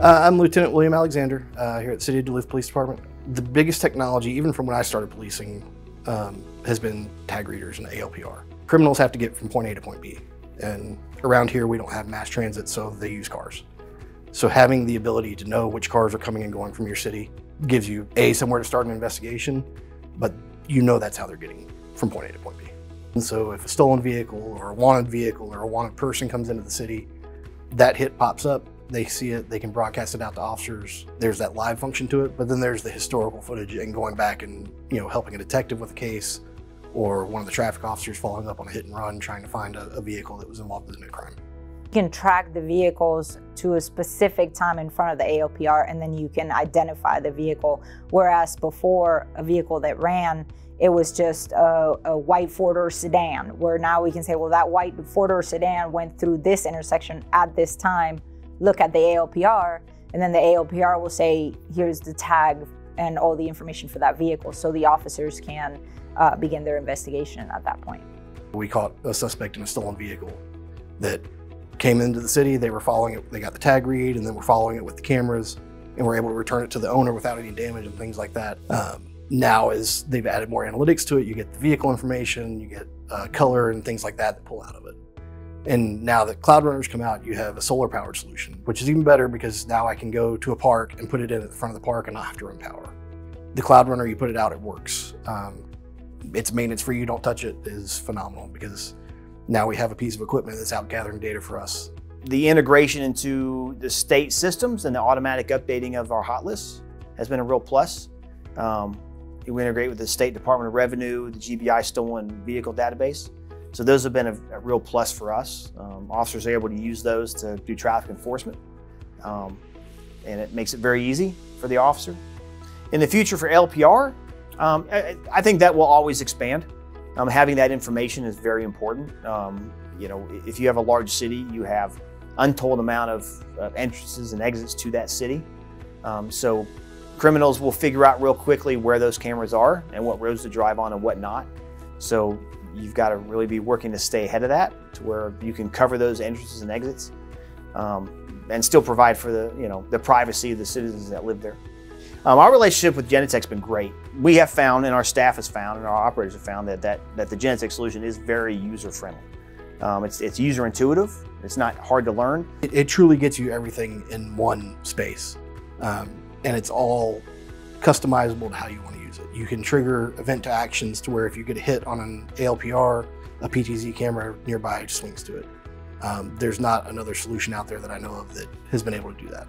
I'm Lieutenant William Alexander here at the City of Duluth Police Department. The biggest technology, even from when I started policing, has been tag readers and ALPR. Criminals have to get from point A to point B. And around here, we don't have mass transit, so they use cars. So having the ability to know which cars are coming and going from your city gives you, A, somewhere to start an investigation, but you know that's how they're getting from point A to point B. And so if a stolen vehicle or a wanted vehicle or a wanted person comes into the city, that hit pops up, they see it, they can broadcast it out to officers. There's that live function to it, but then there's the historical footage and going back and helping a detective with a case or one of the traffic officers following up on a hit and run trying to find a vehicle that was involved in a crime. You can track the vehicles to a specific time in front of the ALPR, and then you can identify the vehicle. Whereas before, a vehicle that ran, it was just a white four-door sedan, where now we can say, well, that white four-door sedan went through this intersection at this time, look at the ALPR, and then the ALPR will say, here's the tag and all the information for that vehicle, so the officers can begin their investigation at that point. We caught a suspect in a stolen vehicle that came into the city. They were following it, they got the tag read, and then we're following it with the cameras, and we're able to return it to the owner without any damage and things like that. Now, as they've added more analytics to it, you get the vehicle information, you get color and things like that pull out of it. And now that cloud runners come out, you have a solar powered solution, which is even better because now I can go to a park and put it in at the front of the park and not have to run power. The cloud runner, you put it out, it works. It's maintenance free, you don't touch it, is phenomenal because now we have a piece of equipment that's out gathering data for us. The integration into the state systems and the automatic updating of our hot lists has been a real plus. We integrate with the State Department of Revenue, the GBI stolen vehicle database. So those have been a real plus for us. Officers are able to use those to do traffic enforcement. And it makes it very easy for the officer. In the future for LPR, I think that will always expand. Having that information is very important. If you have a large city, you have untold amount of entrances and exits to that city. So criminals will figure out real quickly where those cameras are and what roads to drive on and what not. So you've got to really be working to stay ahead of that to where you can cover those entrances and exits and still provide for the privacy of the citizens that live there. Our relationship with Genetec's been great. We have found, and our staff has found, and our operators have found that the Genetec solution is very user-friendly. It's user-intuitive. It's not hard to learn. It truly gets you everything in one space. And it's all customizable to how you want to use it. You can trigger event to actions to where if you get a hit on an ALPR, a PTZ camera nearby just swings to it. There's not another solution out there that I know of that has been able to do that.